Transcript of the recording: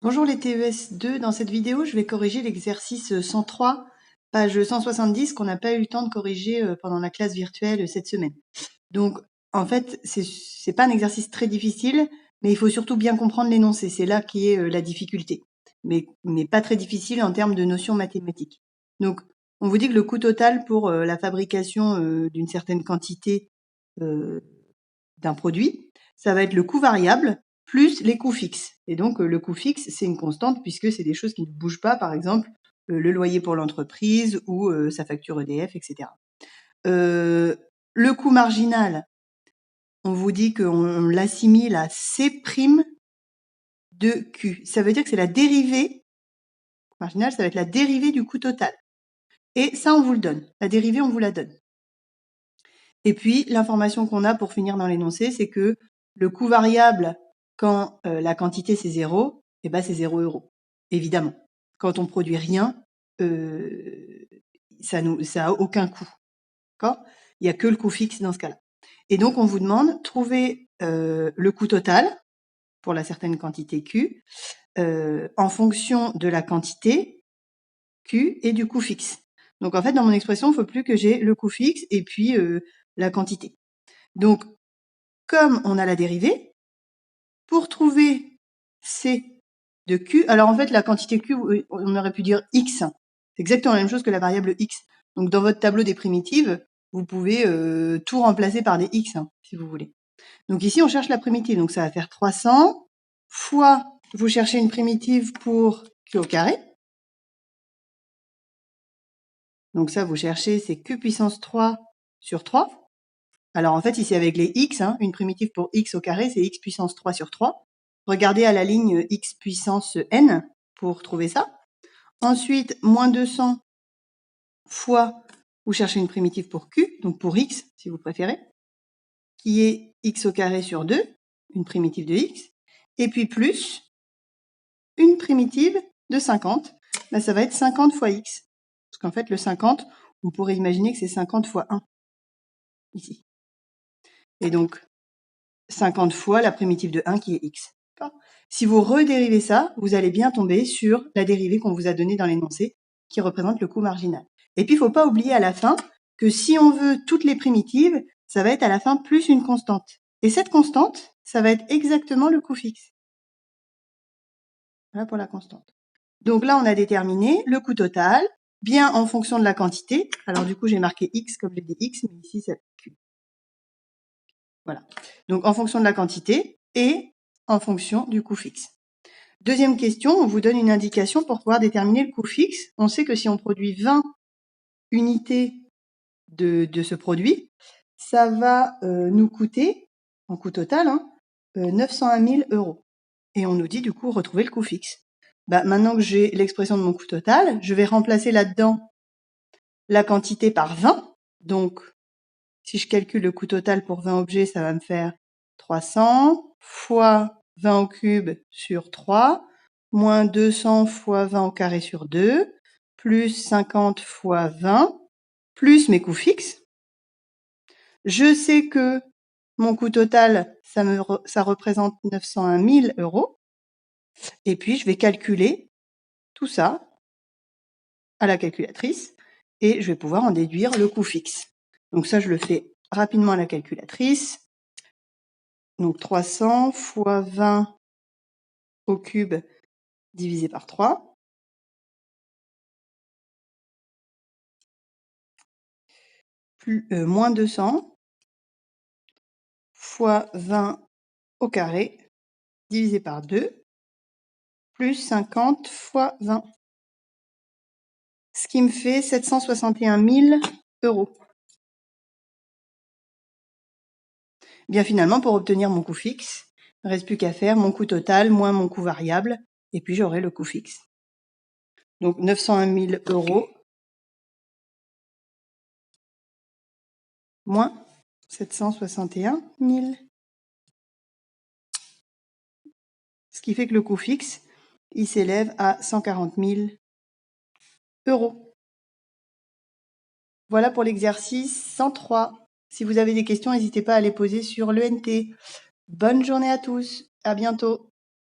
Bonjour les TES 2, dans cette vidéo je vais corriger l'exercice 103, page 170 qu'on n'a pas eu le temps de corriger pendant la classe virtuelle cette semaine. Donc en fait c'est pas un exercice très difficile, mais il faut surtout bien comprendre l'énoncé, c'est là qui est la difficulté, mais pas très difficile en termes de notions mathématiques. Donc on vous dit que le coût total pour la fabrication d'une certaine quantité d'un produit, ça va être le coût variable plus les coûts fixes. Et donc, le coût fixe, c'est une constante puisque c'est des choses qui ne bougent pas, par exemple, le loyer pour l'entreprise ou sa facture EDF, etc. Le coût marginal, on vous dit qu'on l'assimile à C' de Q. Ça veut dire que c'est la dérivée, marginal, ça va être la dérivée du coût total. Et ça, on vous le donne. La dérivée, on vous la donne. Et puis, l'information qu'on a pour finir dans l'énoncé, c'est que le coût variable, quand la quantité c'est 0, eh ben c'est 0 €. Évidemment. Quand on produit rien, ça a aucun coût. D'accord ? Il n'y a que le coût fixe dans ce cas-là. Et donc, on vous demande trouver le coût total pour la certaine quantité Q en fonction de la quantité Q et du coût fixe. Donc, en fait, dans mon expression, il ne faut plus que j'ai le coût fixe et puis la quantité. Donc, comme on a la dérivée, pour trouver C de Q, alors en fait, la quantité Q, on aurait pu dire X. C'est exactement la même chose que la variable X. Donc, dans votre tableau des primitives, vous pouvez tout remplacer par des X, si vous voulez. Donc ici, on cherche la primitive. Donc, ça va faire 300 fois, vous cherchez une primitive pour Q au carré. Donc ça, vous cherchez, c'est Q puissance 3 sur 3. Alors en fait, ici avec les x, une primitive pour x au carré, c'est x puissance 3 sur 3. Regardez à la ligne x puissance n pour trouver ça. Ensuite, moins 200 fois, vous cherchez une primitive pour q, donc pour x si vous préférez, qui est x au carré sur 2, une primitive de x, et puis plus une primitive de 50. Là, ça va être 50 fois x. Parce qu'en fait, le 50, on pourrait imaginer que c'est 50 fois 1, ici. Et donc, 50 fois la primitive de 1 qui est x. Si vous redérivez ça, vous allez bien tomber sur la dérivée qu'on vous a donnée dans l'énoncé, qui représente le coût marginal. Et puis, il ne faut pas oublier à la fin que si on veut toutes les primitives, ça va être à la fin plus une constante. Et cette constante, ça va être exactement le coût fixe. Voilà pour la constante. Donc là, on a déterminé le coût total, bien en fonction de la quantité. Alors du coup, j'ai marqué x comme j'ai dit x, mais ici, c'est q. Voilà. Donc en fonction de la quantité et en fonction du coût fixe. Deuxième question, on vous donne une indication pour pouvoir déterminer le coût fixe. On sait que si on produit 20 unités de ce produit, ça va nous coûter, en coût total, 901 000 €. Et on nous dit du coup retrouver le coût fixe. Maintenant que j'ai l'expression de mon coût total, je vais remplacer là-dedans la quantité par 20. Donc, si je calcule le coût total pour 20 objets, ça va me faire 300 fois 20 au cube sur 3, moins 200 fois 20 au carré sur 2, plus 50 fois 20, plus mes coûts fixes. Je sais que mon coût total, ça représente 901 000 €. Et puis, je vais calculer tout ça à la calculatrice et je vais pouvoir en déduire le coût fixe. Donc ça, je le fais rapidement à la calculatrice. Donc 300 fois 20 au cube divisé par 3. Moins 200 fois 20 au carré divisé par 2, plus 50 fois 20. Ce qui me fait 761 000 €. Bien finalement, pour obtenir mon coût fixe, il ne reste plus qu'à faire mon coût total moins mon coût variable, et puis j'aurai le coût fixe. Donc 901 000 € moins 761 000. Ce qui fait que le coût fixe, il s'élève à 140 000 €. Voilà pour l'exercice 103. Si vous avez des questions, n'hésitez pas à les poser sur l'ENT. Bonne journée à tous. À bientôt.